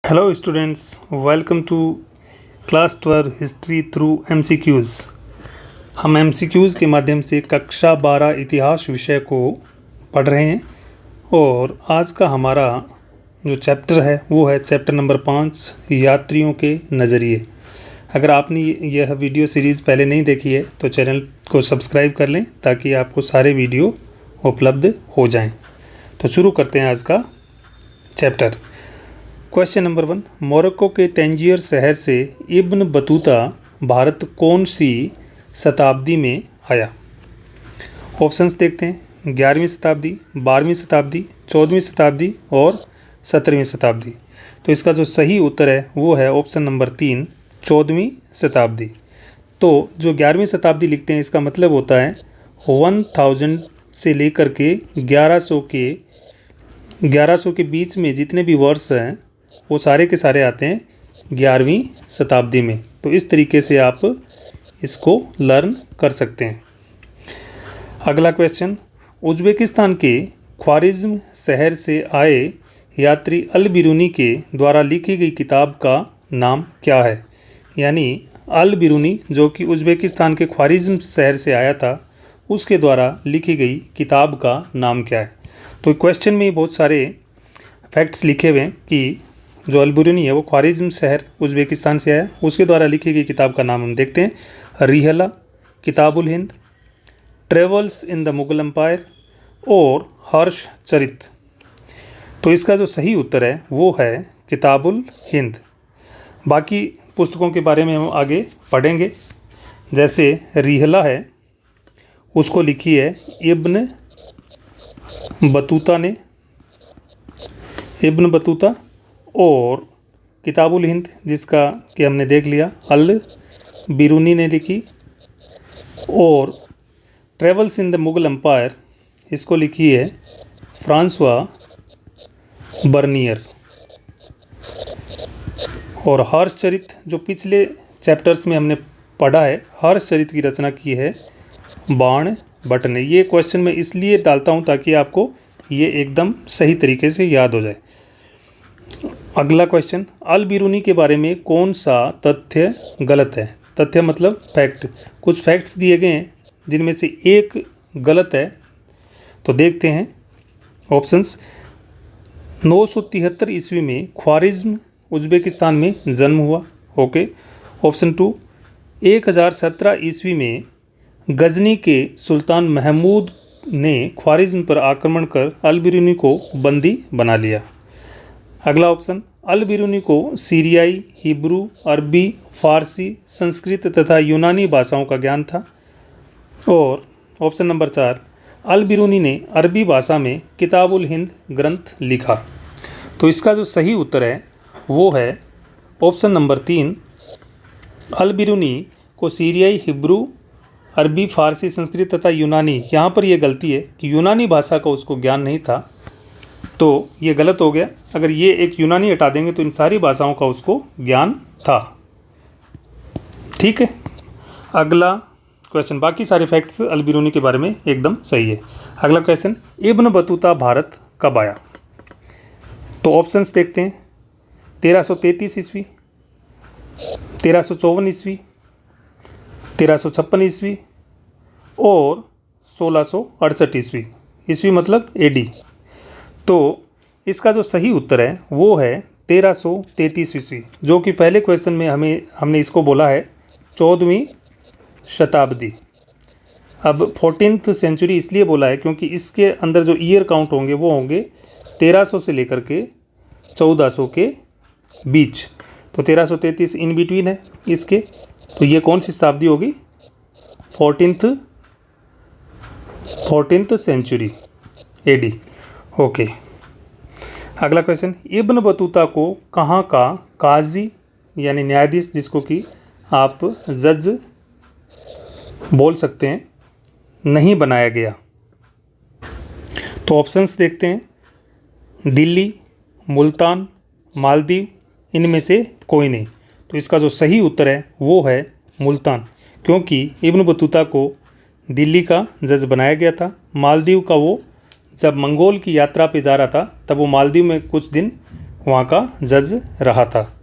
Hello students, welcome to class 12 history through MCQs. हम MCQs के माध्यम से कक्षा 12 इतिहास विषय को पढ़ रहे हैं और आज का हमारा जो चैप्टर है वो है चैप्टर नंबर 5 यात्रियों के नज़रिए। अगर आपने यह वीडियो सीरीज़ पहले नहीं देखी है तो चैनल को सब्सक्राइब कर लें ताकि आपको सारे वीडियो उपलब्ध हो जाएं। तो शुरू करते हैं आज का चैप्टर। क्वेश्चन नंबर 1, मोरक्को के तंजीर शहर से इब्न बतूता भारत कौन सी शताब्दी में आया? ऑप्शंस देखते हैं। 11वीं शताब्दी, 12वीं शताब्दी, 14वीं शताब्दी और 17वीं शताब्दी। तो इसका जो सही उत्तर है वो है ऑप्शन नंबर 3, 14वीं शताब्दी। तो जो 11वीं शताब्दी लिखते हैं इसका मतलब होता है 1000 से लेकर के 1100 के बीच में जितने भी वर्ष हैं वो सारे के सारे आते हैं 11वीं शताब्दी में। तो इस तरीके से आप इसको लर्न कर सकते हैं। अगला क्वेश्चन, उज़्बेकिस्तान के ख्वारिज़्म शहर से आए यात्री अल बिरूनी के द्वारा लिखी गई किताब का नाम क्या है? यानी अल बिरूनी जो कि उज़्बेकिस्तान के ख्वारिज़्म शहर से आया था उसके द्वारा लिखी गई किताब का नाम क्या है? तो क्वेश्चन में बहुत सारे फैक्ट्स लिखे हुए हैं कि जो अल बिरूनी है वो ख्वारिज़्म शहर उज़्बेकिस्तान से आया, उसके द्वारा लिखी गई किताब का नाम हम देखते हैं। Rihla, Kitabul Hind, travels in the Mughal empire और हर्ष चरित। तो इसका जो सही उत्तर है वो है किताबुल हिंद। बाकी पुस्तकों के बारे में हम आगे पढ़ेंगे। जैसे रिहला है उसको लिखी है इब्न बतूता और किताबुल हिंद जिसका कि हमने देख लिया अल बिरूनी ने लिखी, और travels in the Mughal empire इसको लिखी है फ्रांसवा बर्नियर। और हर्षचरित जो पिछले चैप्टर्स में हमने पढ़ा है, हर्षचरित की रचना की है बाण भट्ट ने। ये क्वेश्चन मैं इसलिए डालता हूँ ताकि आपको ये एकदम सही तरीके से याद हो जाए। अगला क्वेश्चन, अल बिरूनी के बारे में कौन सा तथ्य गलत है? तथ्य मतलब फैक्ट। कुछ फैक्ट्स दिए गए हैं जिनमें से एक गलत है, तो देखते हैं ऑप्शंस। 973 ईस्वी में ख्वारिज़्म उज़्बेकिस्तान में जन्म हुआ। ओके। ऑप्शन 2, 1017 ईस्वी में गजनी के सुल्तान महमूद ने ख्वारिज़्म पर आक्रमण कर अल बिरूनी को बंदी बना लिया। अगला ऑप्शन, अल बिरूनी को सीरियाई, हिब्रू, अरबी, फारसी, संस्कृत तथा यूनानी भाषाओं का ज्ञान था। और ऑप्शन नंबर 4, अल बिरूनी ने अरबी भाषा में किताबुल हिंद ग्रंथ लिखा। तो इसका जो सही उत्तर है वो है ऑप्शन नंबर 3, अल बिरूनी को सीरियाई, हिब्रू, अरबी, फारसी, संस्कृत तथा यूनानी। यहाँ पर यह गलती है कि यूनानी भाषा का उसको ज्ञान नहीं था, तो ये गलत हो गया। अगर ये एक यूनानी हटा देंगे तो इन सारी भाषाओं का उसको ज्ञान था। ठीक है। अगला क्वेश्चन, बाकी सारे फैक्ट्स अल बिरूनी के बारे में एकदम सही है। अगला क्वेश्चन, इब्न बतूता भारत कब आया? तो ऑप्शंस देखते हैं। 1333 ईस्वी, 1354 ईस्वी, 1356 ईस्वी और 1668 ईस्वी। ईस्वी मतलब एडी। तो इसका जो सही उत्तर है वो है 1333 ईस्वी, जो कि पहले क्वेश्चन में हमने इसको बोला है 14वीं शताब्दी। अब 14th सेंचुरी इसलिए बोला है क्योंकि इसके अंदर जो ईयर काउंट होंगे वो होंगे 1300 से लेकर के 1400 के बीच। तो 1333 इन बिटवीन है इसके। तो ये कौन सी शताब्दी होगी? 14th century AD. ओके। अगला क्वेश्चन, इब्न बतूता को कहाँ का काजी यानी न्यायाधीश, जिसको कि आप जज बोल सकते हैं, नहीं बनाया गया? तो ऑप्शंस देखते हैं। दिल्ली, मुल्तान, मालदीव, इनमें से कोई नहीं। तो इसका जो सही उत्तर है वो है मुल्तान, क्योंकि इब्न बतूता को दिल्ली का जज बनाया गया था। मालदीव का वो जब मंगोल की यात्रा पे जा रहा था तब वो मालदीव में कुछ दिन वहाँ का जज रहा था।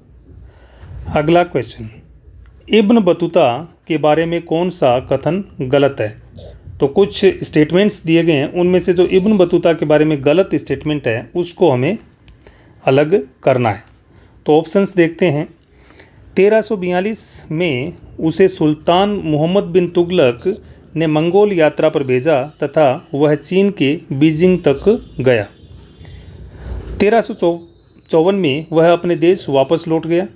अगला क्वेश्चन, इब्न बतूता के बारे में कौन सा कथन गलत है? तो कुछ स्टेटमेंट्स दिए गए हैं, उनमें से जो इब्न बतूता के बारे में गलत स्टेटमेंट है उसको हमें अलग करना है। तो ऑप्शंस देखते हैं। 1342 में उसे सुल्तान मोहम्मद बिन तुगलक ने मंगोल यात्रा पर भेजा तथा वह चीन के बीजिंग तक गया। 1354 में वह अपने देश वापस लौट गया।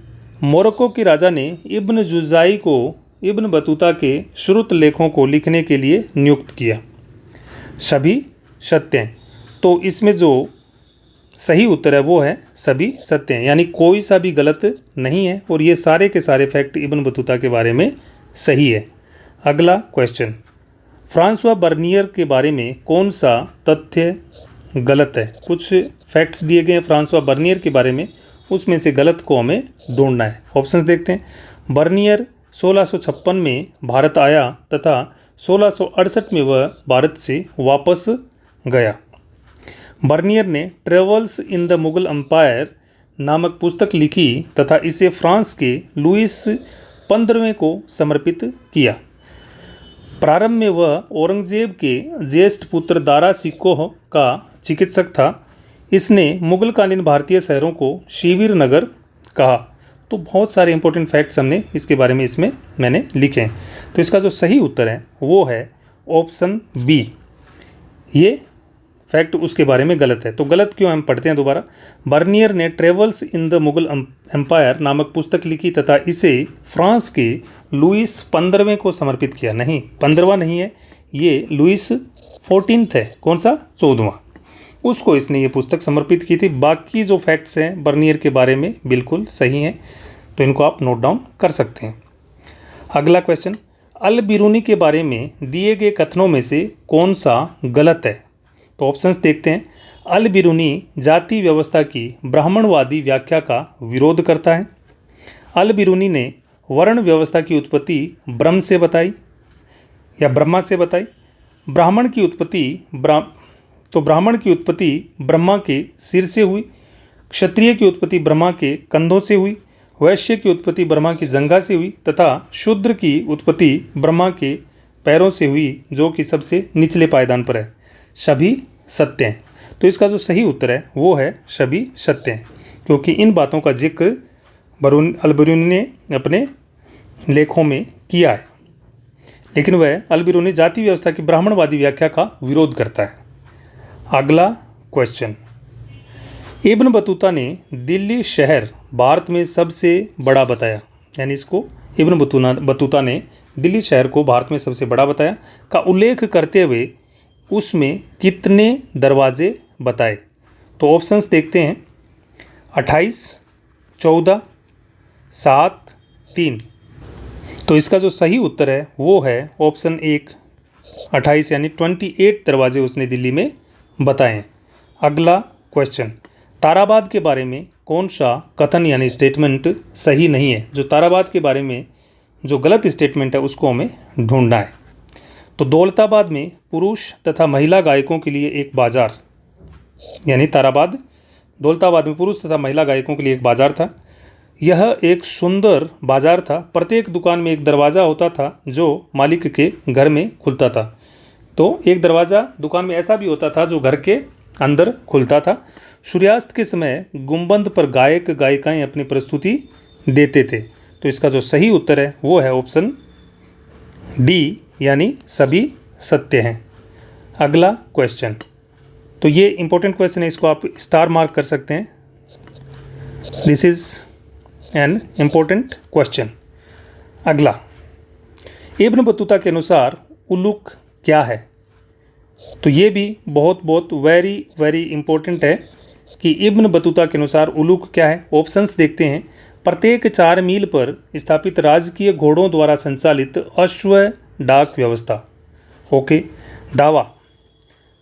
मोरक्को के राजा ने इब्न जुज़ाई को इब्न बतूता के श्रुत लेखों को लिखने के लिए नियुक्त किया। सभी सत्य हैं। तो इसमें जो सही उत्तर है वो है सभी सत्य हैं, यानी कोई सा भी गलत नहीं है और ये सारे के सारे फैक्ट इब्न बतूता के बारे में सही है। अगला क्वेश्चन, फ्रांसवा बर्नियर के बारे में कौन सा तथ्य गलत है? कुछ फैक्ट्स दिए गए हैं फ्रांसवा बर्नियर के बारे में, उसमें से गलत को हमें ढूंढना है। ऑप्शंस देखते हैं। बर्नियर 1656 में भारत आया तथा 1668 में वह भारत से वापस गया। बर्नियर ने travels in the Mughal empire नामक पुस्तक लिखी तथा इसे फ्रांस के लुईस 15वें को समर्पित किया। प्रारंभ में वह औरंगजेब के ज्येष्ठ पुत्र दारा सिकोह का चिकित्सक था। इसने मुगलकालीन भारतीय शहरों को शिविर नगर कहा। तो बहुत सारे इंपॉर्टेंट फैक्ट्स हमने इसके बारे में इसमें मैंने लिखे हैं। तो इसका जो सही उत्तर है वो है ऑप्शन बी। ये फैक्ट उसके बारे में गलत है। तो गलत क्यों, हम पढ़ते हैं दोबारा। बर्नियर ने travels in the Mughal empire नामक पुस्तक लिखी तथा इसे फ्रांस के लुईस 15वें को समर्पित किया। नहीं, 15वां नहीं है, ये लुईस 14 है। कौन सा? 14वां। उसको इसने ये पुस्तक समर्पित की थी। बाकी जो फैक्ट्स हैं बर्नियर के बारे में बिल्कुल सही हैं, तो इनको आप नोट डाउन कर सकते हैं। अगला क्वेश्चन, अल बिरूनी के बारे में दिए गए कथनों में से कौन सा गलत है? तो ऑप्शंस देखते हैं। अल बिरूनी जाति व्यवस्था की ब्राह्मणवादी व्याख्या का विरोध करता है। अल बिरूनी ने वर्ण व्यवस्था की उत्पत्ति ब्रह्म से बताई या ब्रह्मा से बताई। ब्राह्मण की उत्पत्ति ब्रह्मा के सिर से हुई। क्षत्रिय की उत्पत्ति ब्रह्मा के कंधों से हुई। वैश्य की उत्पत्ति ब्रह्मा की जंघा से हुई तथा शूद्र की उत्पत्ति ब्रह्मा के पैरों से हुई, जो कि सबसे निचले पायदान पर है। सभी सत्य हैं। तो इसका जो सही उत्तर है वो है सभी सत्य हैं, क्योंकि इन बातों का जिक्र अल बिरूनी ने अपने लेखों में किया है। लेकिन वह अल बिरूनी जाति व्यवस्था की ब्राह्मणवादी व्याख्या का विरोध करता है। अगला क्वेश्चन, इब्न बतूता ने दिल्ली शहर भारत में सबसे बड़ा बताया, यानी इसको इब्न बतूता ने दिल्ली शहर को भारत में सबसे बड़ा बताया का उल्लेख करते हुए उसमें कितने दरवाजे बताए? तो ऑप्शंस देखते हैं। 28, 14, 7, 3। तो इसका जो सही उत्तर है वो है ऑप्शन 1, 28, यानी 28 दरवाजे उसने दिल्ली में बताए हैं। अगला क्वेश्चन, ताराबाद के बारे में कौन सा कथन यानी स्टेटमेंट सही नहीं है? जो ताराबाद के बारे में जो गलत स्टेटमेंट है उसको हमें ढूंढना है। तो दौलताबाद में पुरुष तथा महिला गायकों के लिए एक बाजार, यानी दौलताबाद में पुरुष तथा महिला गायकों के लिए एक बाजार था। यह एक सुंदर बाजार था। प्रत्येक दुकान में एक दरवाज़ा होता था जो मालिक के घर में खुलता था। तो एक दरवाज़ा दुकान में ऐसा भी होता था जो घर के अंदर खुलता था। सूर्यास्त के समय गुंबद पर गायक गायिकाएं अपनी प्रस्तुति देते थे। तो इसका जो सही उत्तर है वो है ऑप्शन डी, यानी सभी सत्य हैं। अगला क्वेश्चन, तो ये इंपॉर्टेंट क्वेश्चन है, इसको आप स्टार मार्क कर सकते हैं। This is an important question. अगला, इब्न बतूता के अनुसार उलूक क्या है? तो ये भी बहुत वेरी वेरी इंपॉर्टेंट है कि इब्न बतूता के अनुसार उलूक क्या है। ऑप्शंस देखते हैं। प्रत्येक 4 मील पर स्थापित राजकीय घोड़ों द्वारा संचालित अश्व डाक व्यवस्था। ओके। दावा,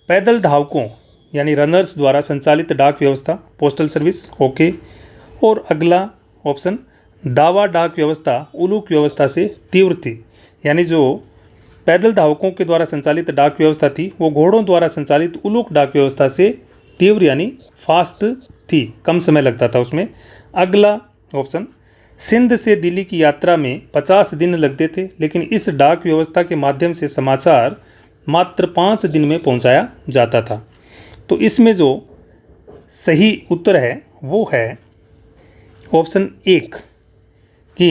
पैदल धावकों यानी रनर्स द्वारा संचालित डाक व्यवस्था, पोस्टल सर्विस। ओके। और अगला ऑप्शन, दावा डाक व्यवस्था उलूक व्यवस्था से तीव्र थी, यानी जो पैदल धावकों के द्वारा संचालित डाक व्यवस्था थी वो घोड़ों द्वारा संचालित उलूक डाक व्यवस्था से तीव्र यानी फास्ट थी, कम समय लगता था उसमें। अगला ऑप्शन, सिंध से दिल्ली की यात्रा में 50 दिन लगते थे, लेकिन इस डाक व्यवस्था के माध्यम से समाचार मात्र 5 दिन में पहुंचाया जाता था। तो इसमें जो सही उत्तर है वो है ऑप्शन 1 कि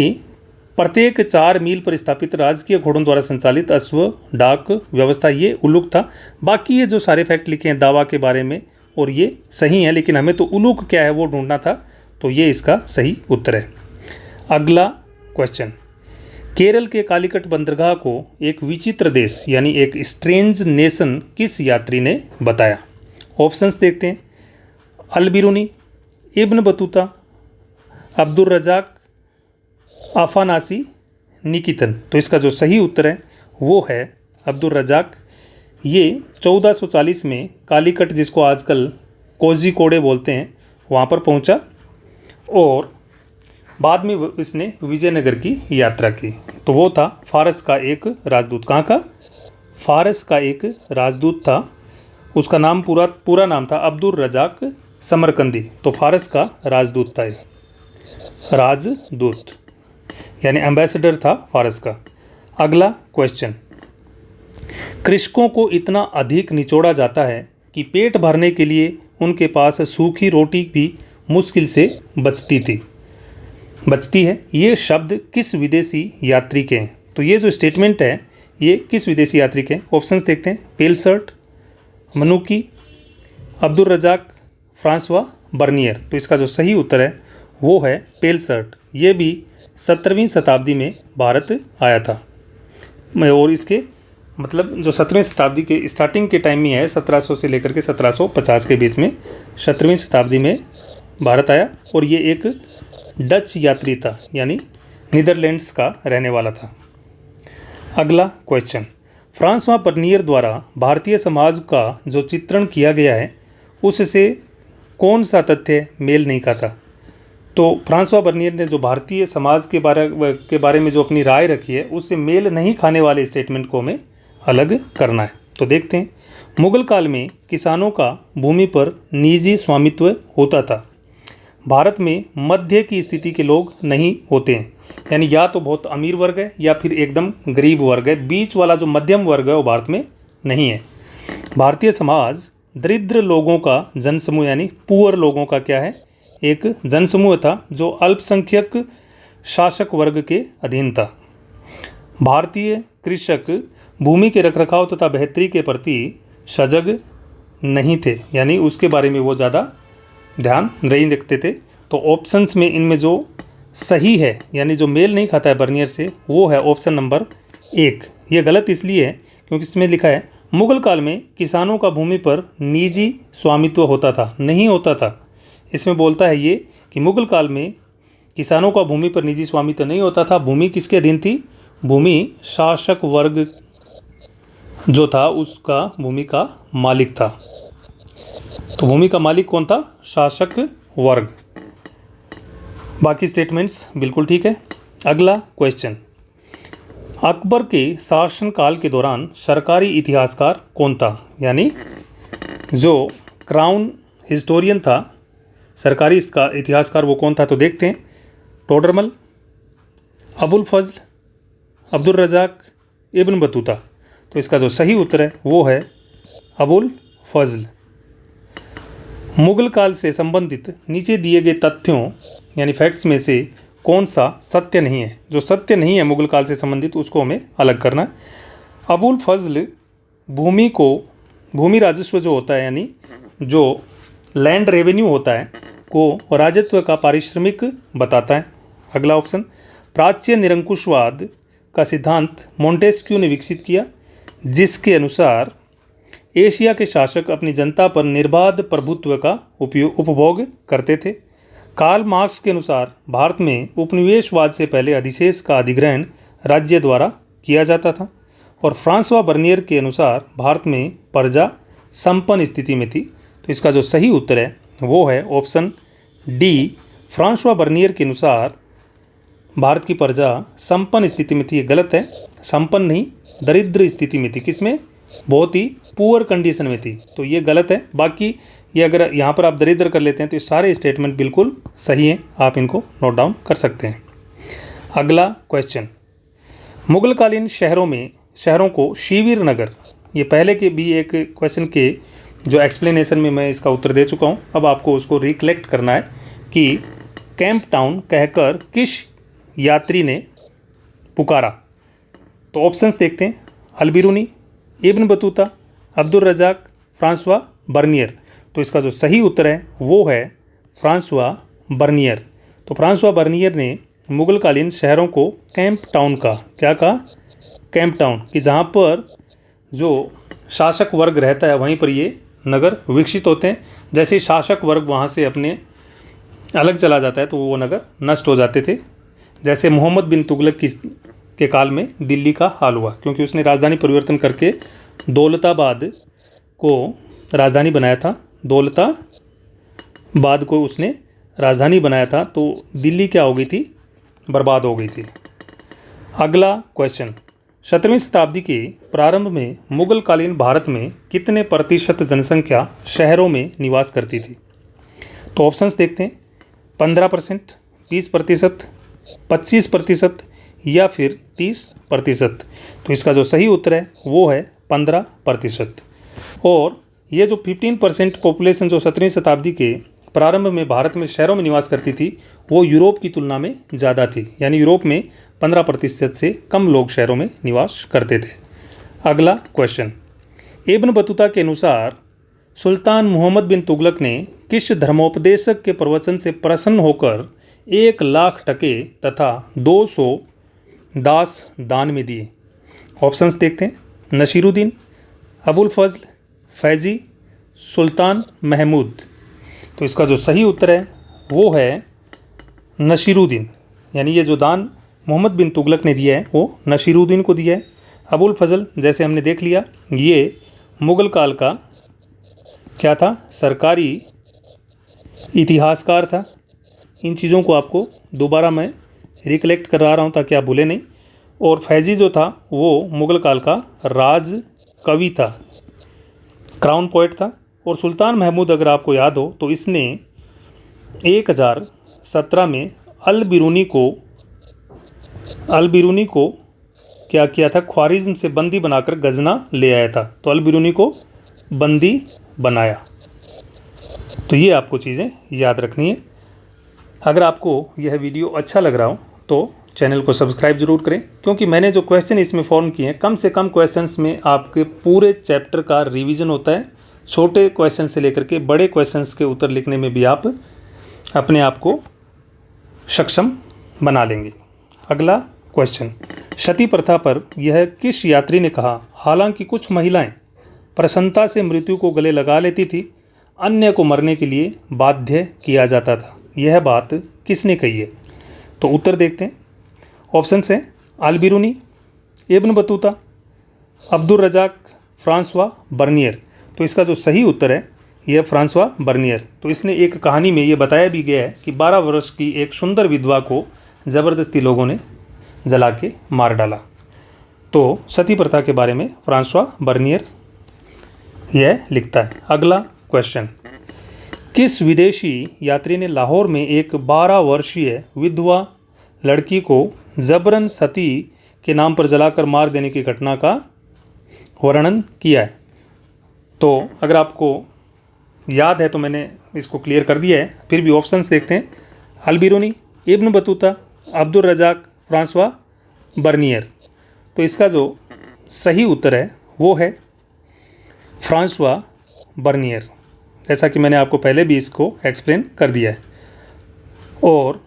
प्रत्येक 4 मील पर स्थापित राजकीय घोड़ों द्वारा संचालित अश्व डाक व्यवस्था, ये उलूक था। बाकी ये जो सारे फैक्ट लिखे हैं दावा के बारे में और ये सही है, लेकिन हमें तो उलूक क्या है वो ढूंढना था, तो ये इसका सही उत्तर है। अगला क्वेश्चन, केरल के कालीकट बंदरगाह को एक विचित्र देश यानी एक स्ट्रेंज नेशन किस यात्री ने बताया? ऑप्शंस देखते हैं, Al-Biruni, Ibn Battuta, Abdul Razzaq, आफानासी, Niketan. तो इसका जो सही उत्तर है वो है अब्दुल रजाक। ये 1440 में कालीकट, जिसको आजकल कोझिकोडे बोलते हैं, वहाँ पर पहुँचा और बाद में इसने विजयनगर की यात्रा की। तो वो था फारस का एक राजदूत। कहाँ का? फारस का एक राजदूत था। उसका नाम पूरा नाम था अब्दुल रजाक समरकंदी। तो फारस का राजदूत था, राजदूत यानी एम्बेसडर था फारस का। अगला क्वेश्चन, कृषकों को इतना अधिक निचोड़ा जाता है कि पेट भरने के लिए उनके पास सूखी रोटी भी मुश्किल से बचती है। ये शब्द किस विदेशी यात्री के हैं? तो ये जो स्टेटमेंट है ये किस विदेशी यात्री के हैं? ऑप्शंस देखते हैं, Pelsaert, Manucci, Abdul Razzaq, Francois Bernier. तो इसका जो सही उत्तर है वो है पेलसर्ट। ये भी 17वीं शताब्दी में भारत आया था और इसके मतलब जो 17वीं शताब्दी के स्टार्टिंग के टाइम में है, 1700 से लेकर के 1750 के बीच में 17वीं शताब्दी में भारत आया और ये एक डच यात्री था यानी नीदरलैंड्स का रहने वाला था। अगला क्वेश्चन, फ्रांसवा बर्नियर द्वारा भारतीय समाज का जो चित्रण किया गया है उससे कौन सा तथ्य मेल नहीं खाता? तो फ्रांसवा बर्नियर ने जो भारतीय समाज के बारे में जो अपनी राय रखी है उससे मेल नहीं खाने वाले स्टेटमेंट को हमें अलग करना है। तो देखते हैं, मुगल काल में किसानों का भूमि पर निजी स्वामित्व होता था। भारत में मध्य की स्थिति के लोग नहीं होते हैं, यानी या तो बहुत अमीर वर्ग है या फिर एकदम गरीब वर्ग है। बीच वाला जो मध्यम वर्ग है वो भारत में नहीं है। भारतीय समाज दरिद्र लोगों का जनसमूह यानी पुअर लोगों का क्या है? एक जनसमूह था जो अल्पसंख्यक शासक वर्ग के अधीन था। भारतीय कृषक भूमि के रखरखाव तथा बेहतरी के प्रति सजग नहीं थे, यानी उसके बारे में वो ज़्यादा ध्यान नहीं रखते थे। तो ऑप्शंस में इनमें जो सही है यानी जो मेल नहीं खाता है बर्नियर से वो है ऑप्शन नंबर 1। ये गलत इसलिए है क्योंकि इसमें लिखा है मुगल काल में किसानों का भूमि पर निजी स्वामित्व होता था, नहीं होता था। इसमें बोलता है ये कि मुगल काल में किसानों का भूमि पर निजी स्वामित्व नहीं होता था। भूमि किसके अधीन थी? भूमि शासक वर्ग जो था उसका भूमि का मालिक था। तो भूमि का मालिक कौन था? शासक वर्ग। बाकी स्टेटमेंट्स बिल्कुल ठीक है। अगला क्वेश्चन, अकबर के शासनकाल के दौरान सरकारी इतिहासकार कौन था? यानी जो क्राउन हिस्टोरियन था, सरकारी इसका इतिहासकार वो कौन था? तो देखते हैं, टोडरमल, अबुल फजल, अब्दुल रजाक, इब्न बतूता। तो इसका जो सही उत्तर है वो है अबुल फजल। मुगल काल से संबंधित नीचे दिए गए तथ्यों यानी फैक्ट्स में से कौन सा सत्य नहीं है? जो सत्य नहीं है मुगल काल से संबंधित उसको हमें अलग करना है। अबुल फजल भूमि राजस्व जो होता है यानी जो लैंड रेवेन्यू होता है को राजस्व का पारिश्रमिक बताता है। अगला ऑप्शन, प्राच्य निरंकुशवाद का सिद्धांत मोंटेस्क्यू ने विकसित किया, जिसके अनुसार एशिया के शासक अपनी जनता पर निर्बाध प्रभुत्व का उपभोग करते थे। कार्ल मार्क्स के अनुसार भारत में उपनिवेशवाद से पहले अधिशेष का अधिग्रहण राज्य द्वारा किया जाता था और फ्रांसवा बर्नियर के अनुसार भारत में प्रजा संपन्न स्थिति में थी। तो इसका जो सही उत्तर है वो है ऑप्शन डी। फ्रांसवा बर्नियर के अनुसार भारत की प्रजा संपन्न स्थिति में थी। ये गलत है, संपन्न नहीं, दरिद्र स्थिति में थी। किसमें? बहुत ही पुअर कंडीशन में थी। तो ये गलत है। बाकी ये अगर यहाँ पर आप दरिद्र कर लेते हैं तो ये सारे स्टेटमेंट बिल्कुल सही हैं, आप इनको नोट डाउन कर सकते हैं। अगला क्वेश्चन, मुगलकालीन शहरों को शिविर नगर, ये पहले के भी एक क्वेश्चन के जो एक्सप्लेनेशन में मैं इसका उत्तर दे चुका हूँ, अब आपको उसको रिकलेक्ट करना है कि कैंप टाउन कहकर किस यात्री ने पुकारा। तो ऑप्शंस देखते हैं, Al-Biruni, Ibn Battuta, Abdul Razzaq, Francois Bernier. तो इसका जो सही उत्तर है वो है फ्रांसवा बर्नियर। तो फ्रांसवा बर्नियर ने मुगलकालीन शहरों को कैंप टाउन का, क्या कहा, कैंप टाउन, कि जहाँ पर जो शासक वर्ग रहता है वहीं पर ये नगर विकसित होते हैं। जैसे शासक वर्ग वहाँ से अपने अलग चला जाता है तो वो नगर नष्ट हो जाते थे। जैसे मोहम्मद बिन तुगलक के काल में दिल्ली का हाल हुआ, क्योंकि उसने राजधानी परिवर्तन करके दौलताबाद को राजधानी बनाया था। दौलताबाद को उसने राजधानी बनाया था, तो दिल्ली क्या हो गई थी, बर्बाद हो गई थी। अगला क्वेश्चन, 17वीं शताब्दी के प्रारंभ में मुगलकालीन भारत में कितने प्रतिशत जनसंख्या शहरों में निवास करती थी। तो ऑप्शंस देखते हैं, 15%, 20%, 25% या फिर 30%। तो इसका जो सही उत्तर है वो है 15%। और ये जो 15% पॉपुलेशन जो 17वीं शताब्दी के प्रारंभ में भारत में शहरों में निवास करती थी वो यूरोप की तुलना में ज़्यादा थी, यानी यूरोप में 15% से कम लोग शहरों में निवास करते थे। अगला क्वेश्चन, इब्न बतूता के अनुसार सुल्तान मोहम्मद बिन तुगलक ने किस धर्मोपदेशक के प्रवचन से प्रसन्न होकर 1,00,000 टके तथा 200 दास दान में दिए। ऑप्शंस देखते हैं, नसीरुद्दीन, अबुल फजल, फैज़ी, सुल्तान महमूद। तो इसका जो सही उत्तर है वो है नसीरुद्दीन, यानी ये जो दान मोहम्मद बिन तुगलक ने दिया है वो नसीरुद्दीन को दिया है। अबुल फजल जैसे हमने देख लिया, ये मुग़ल काल का क्या था, सरकारी इतिहासकार था। इन चीज़ों को आपको दोबारा मैं रिकलेक्ट करा रहा हूँ ताकि आप भूलें नहीं। और फैज़ी जो था वो मुग़ल काल का राज कवि था, क्राउन पोएट था। और सुल्तान महमूद अगर आपको याद हो तो इसने 1017 में अल-बिरूनी को क्या किया था, ख्वारिज़्म से बंदी बनाकर गजना ले आया था। तो अल-बिरूनी को बंदी बनाया। तो ये आपको चीज़ें याद रखनी है। अगर आपको यह वीडियो अच्छा लग रहा हो तो चैनल को सब्सक्राइब जरूर करें, क्योंकि मैंने जो क्वेश्चन इसमें फॉर्म किए हैं कम से कम क्वेश्चंस में आपके पूरे चैप्टर का रिवीजन होता है। छोटे क्वेश्चन से लेकर के बड़े क्वेश्चंस के उत्तर लिखने में भी आप अपने आप को सक्षम बना लेंगे। अगला क्वेश्चन, सती प्रथा पर यह किस यात्री ने कहा। हालांकि कुछ महिलाएं प्रसन्नता से मृत्यु को गले लगा लेती थी, अन्य को मरने के लिए बाध्य किया जाता था। यह बात किसने कही है। तो उत्तर देखते हैं, ऑप्शन हैं Al-Biruni, Ibn Battuta, Abdul Razzaq, Francois Bernier. तो इसका जो सही उत्तर है यह फ्रांसवा बर्नियर। तो इसने एक कहानी में ये बताया भी गया है कि 12 वर्ष की एक सुंदर विधवा को ज़बरदस्ती लोगों ने जला के मार डाला। तो सती प्रथा के बारे में फ्रांसवा बर्नियर यह लिखता है। अगला क्वेश्चन, किस विदेशी यात्री ने लाहौर में एक 12 वर्षीय विधवा लड़की को जबरन सती के नाम पर जलाकर मार देने की घटना का वर्णन किया है। तो अगर आपको याद है तो मैंने इसको क्लियर कर दिया है, फिर भी ऑप्शंस देखते हैं, Al-Biruni, Ibn Battuta, Abdul Razzaq, Francois Bernier. तो इसका जो सही उत्तर है वो है फ्रांसवा बर्नियर, जैसा कि मैंने आपको पहले भी इसको एक्सप्लेन कर दिया है। और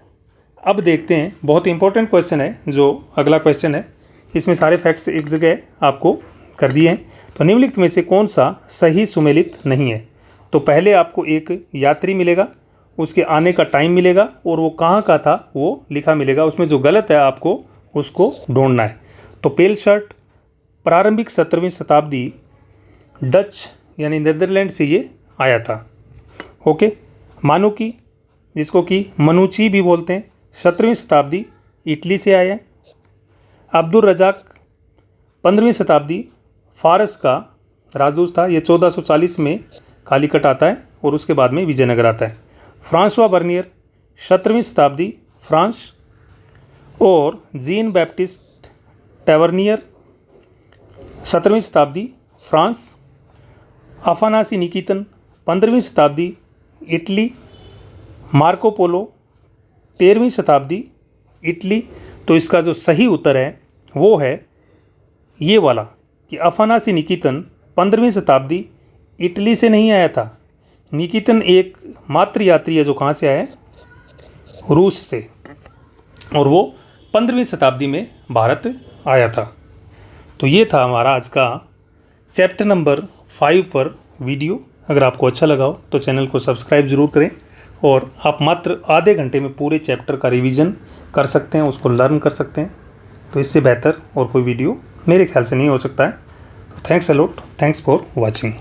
अब देखते हैं, बहुत इंपॉर्टेंट क्वेश्चन है जो अगला क्वेश्चन है, इसमें सारे फैक्ट्स एक जगह आपको कर दिए हैं। तो निम्नलिखित में से कौन सा सही सुमेलित नहीं है। तो पहले आपको एक यात्री मिलेगा, उसके आने का टाइम मिलेगा और वो कहाँ का था वो लिखा मिलेगा। उसमें जो गलत है आपको उसको ढूंढना है। तो पेल शर्ट प्रारंभिक 17वीं शताब्दी डच यानी नीदरलैंड से ये आया था। ओके, मानुकी जिसको कि मनुची भी बोलते हैं, 17वीं शताब्दी इटली से आया है। अब्दुल रज़ाक 15वीं शताब्दी फारस का राजदूत था, ये 1440 में कालीकट आता है और उसके बाद में विजयनगर आता है। फ्रांसवा बर्नियर 17वीं शताब्दी फ्रांस, और जीन बैप्टिस्ट टैवर्नियर 17वीं शताब्दी फ्रांस। अफानासी निकितन 15वीं शताब्दी इटली। मार्को पोलो 13वीं शताब्दी इटली। तो इसका जो सही उत्तर है वो है ये वाला कि अफानासी निकितन 15वीं शताब्दी इटली से नहीं आया था। निकितन एक मात्र यात्री है जो कहाँ से आया है, रूस से, और वो 15वीं शताब्दी में भारत आया था। तो ये था हमारा आज का चैप्टर नंबर 5 पर वीडियो। अगर आपको अच्छा लगा हो तो चैनल को सब्सक्राइब ज़रूर करें, और आप मात्र आधे घंटे में पूरे चैप्टर का रिवीजन कर सकते हैं, उसको लर्न कर सकते हैं। तो इससे बेहतर और कोई वीडियो मेरे ख्याल से नहीं हो सकता है। Thanks a lot, thanks for watching.